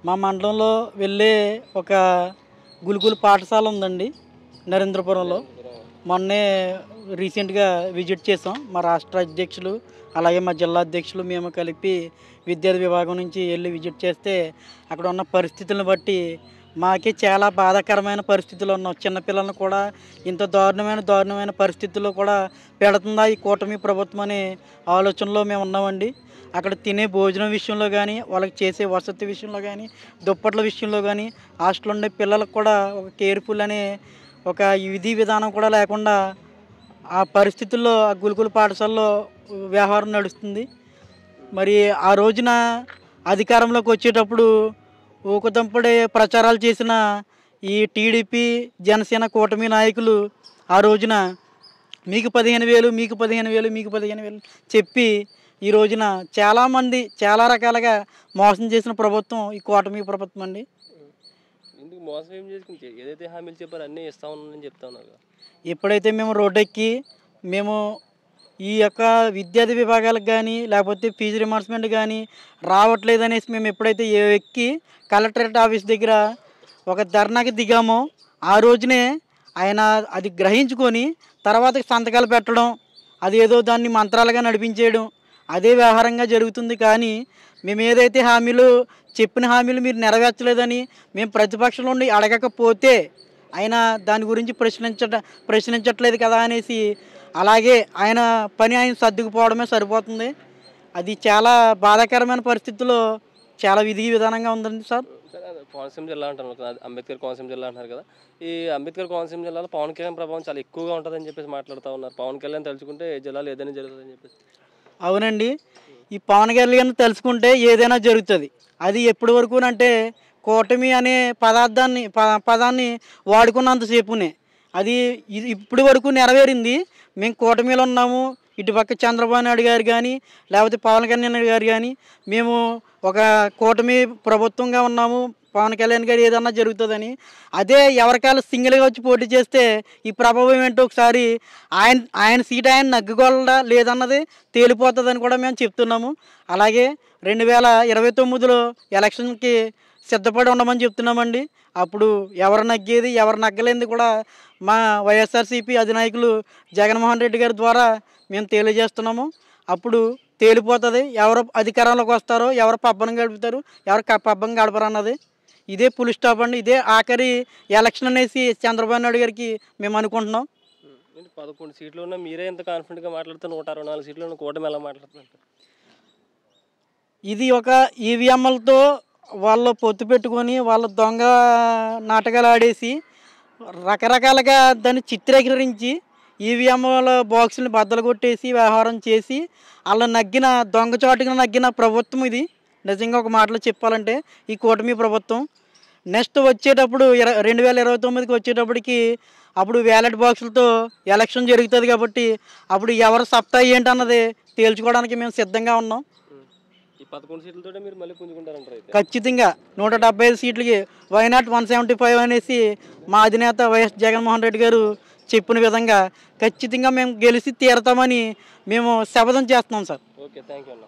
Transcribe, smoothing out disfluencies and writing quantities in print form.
మా మండలంలో వెళ్ళే ఒక గురుకుల పాఠశాల ఉందండి నరేంద్రపురంలో. మొన్నే రీసెంట్గా విజిట్ చేసాం. మా రాష్ట్ర అధ్యక్షులు అలాగే మా జిల్లా అధ్యక్షులు మేము కలిపి విద్యార్థి విభాగం నుంచి వెళ్ళి విజిట్ చేస్తే అక్కడ ఉన్న పరిస్థితులను బట్టి మాకే చాలా బాధాకరమైన పరిస్థితులు ఉన్నాం. చిన్నపిల్లలను కూడా ఇంత దారుణమైన పరిస్థితుల్లో కూడా పెడుతుందా ఈ కూటమి ప్రభుత్వం అనే ఆలోచనలో మేము ఉన్నామండి. అక్కడ తినే భోజనం విషయంలో కానీ, వాళ్ళకి చేసే వసతి విషయంలో కానీ, దుప్పట్ల విషయంలో కానీ, హాస్టల్లో ఉండే పిల్లలకు కూడా ఒక కేర్ఫుల్ అనే ఒక విధి విధానం కూడా లేకుండా ఆ పరిస్థితుల్లో ఆ గురుకుల పాఠశాలలో వ్యవహారం నడుస్తుంది. మరి ఆ రోజున అధికారంలోకి వచ్చేటప్పుడు ఊకదంపుడే ప్రచారాలు చేసిన ఈ టీడీపీ జనసేన కూటమి నాయకులు ఆ రోజున మీకు 15,000 మీకు 15,000 మీకు 15,000 చెప్పి ఈ రోజున చాలామంది చాలా రకాలుగా మోసం చేసిన ప్రభుత్వం ఈ కూటమి ప్రభుత్వం అండి. ఎందుకు మోసం ఏం చేసుకుంటే ఏదైతే హామీలు చెప్పారో అన్నీ ఇస్తా ఉన్నానని చెప్తా ఉన్నారు. ఎప్పుడైతే మేము రోడ్డెక్కి మేము ఈ యొక్క విద్యార్థి విభాగాలకు కానీ లేకపోతే ఫీజు రిమర్స్మెంట్ కానీ రావట్లేదు అనేసి మేము ఎప్పుడైతే ఎక్కి కలెక్టరేట్ ఆఫీస్ దగ్గర ఒక ధర్నాకి దిగామో ఆ రోజునే ఆయన అది గ్రహించుకొని తర్వాత సంతకాలు పెట్టడం, అదేదో దాన్ని మంత్రాలుగా నడిపించేయడం అదే వ్యవహారంగా జరుగుతుంది. కానీ మేము ఏదైతే చెప్పిన హామీలు మీరు నెరవేర్చలేదని మేము ప్రతిపక్షంలో ఉండి అడగకపోతే ఆయన దాని గురించి ప్రశ్నించట్లేదు కదా అనేసి అలాగే ఆయన పని ఆయన సర్దుకుపోవడమే సరిపోతుంది. అది చాలా బాధాకరమైన పరిస్థితుల్లో చాలా విధి విధానంగా ఉందండి సార్. కోనసీమ జిల్లా అంటారు, అంబేద్కర్ కోనసీమ జిల్లా అంటున్నారు కదా. ఈ అంబేద్కర్ కోనసీమ జిల్లాలో పవన్ కళ్యాణ్ ప్రభావం చాలా ఎక్కువగా ఉంటుందని చెప్పేసి మాట్లాడుతూ ఉన్నారు. పవన్ కళ్యాణ్ తలుచుకుంటే ఏ జిల్లాలో ఏదైనా జరుగుతుందని చెప్పేసి. అవునండి, ఈ పవన్ కళ్యాణ్ తలుచుకుంటే ఏదైనా జరుగుతుంది. అది ఎప్పటి వరకు అంటే కూటమి అనే పదాన్ని వాడుకున్నంతసేపునే అది ఇప్పటి వరకు నెరవేరింది. మేము కూటమిలో ఉన్నాము, ఇటుపక్క చంద్రబాబు నాయుడు గారు కానీ లేకపోతే పవన్ కళ్యాణ్ గారు కానీ మేము ఒక కూటమి ప్రభుత్వంగా ఉన్నాము, పవన్ కళ్యాణ్ గారు ఏదన్నా జరుగుతుందని. అదే ఎవరికాలు సింగిల్గా వచ్చి పోటీ చేస్తే ఈ ప్రభావం ఏంటో ఒకసారి ఆయన సీట్ ఆయన నగ్గుకోవాలా లేదన్నది తేలిపోతుందని కూడా మేము చెప్తున్నాము. అలాగే 2029లో ఎలక్షన్కి సిద్ధపడి ఉండమని చెప్తున్నామండి. అప్పుడు ఎవరు నగ్గేది ఎవరు నగ్గలేనిది కూడా మా వైఎస్ఆర్సీపీ అధినాయకులు జగన్మోహన్ రెడ్డి గారి ద్వారా మేము తెలియజేస్తున్నాము. అప్పుడు తేలిపోతుంది ఎవరు అధికారంలోకి వస్తారో, ఎవరు పబ్బం గడుపుతారు, ఎవరు పబ్బం గడపరు అన్నది. ఇదే ఫుల్ స్టాప్ అండి. ఇదే ఆఖరి ఎలక్షన్ అనేసి చంద్రబాబు నాయుడు గారికి మేము అనుకుంటున్నాం. 11 సీట్లు ఉన్నా మీరే ఎంత కాన్ఫిడెంట్గా మాట్లాడుతూ 164 సీట్లు ఉన్న కూటమి ఎలా మాట్లాడుతున్నారు? ఇది ఒక ఈవీఎంలతో వాళ్ళు పొత్తు పెట్టుకొని వాళ్ళు దొంగ నాటకాలు ఆడేసి రకరకాలుగా దాన్ని చిత్రీకరించి ఈవీఎంల బాక్సులను బద్దలు కొట్టేసి వ్యవహారం చేసి వాళ్ళ దొంగచాటుగా నగ్గిన ప్రభుత్వం ఇది. నిజంగా ఒక మాటలో చెప్పాలంటే ఈ కూటమి ప్రభుత్వం. నెక్స్ట్ వచ్చేటప్పుడు 2029కి వచ్చేటప్పటికి అప్పుడు వ్యాలెట్ బాక్సులతో ఎలక్షన్ జరుగుతుంది కాబట్టి అప్పుడు ఎవరు సత్తా ఏంటన్నది తేల్చుకోవడానికి మేము సిద్ధంగా ఉన్నాం. ఈ 11 సీట్లతో మీరు మళ్ళీ పుంజుకుంటారంటారు? ఖచ్చితంగా 175 సీట్లకి వైనాట్ 175 అనేసి మా అధినేత వైఎస్ జగన్మోహన్ రెడ్డి గారు చెప్పిన విధంగా ఖచ్చితంగా మేము గెలిచి తీరతామని మేము శపథం చేస్తున్నాం సార్. ఓకే, థ్యాంక్ యూ అన్న.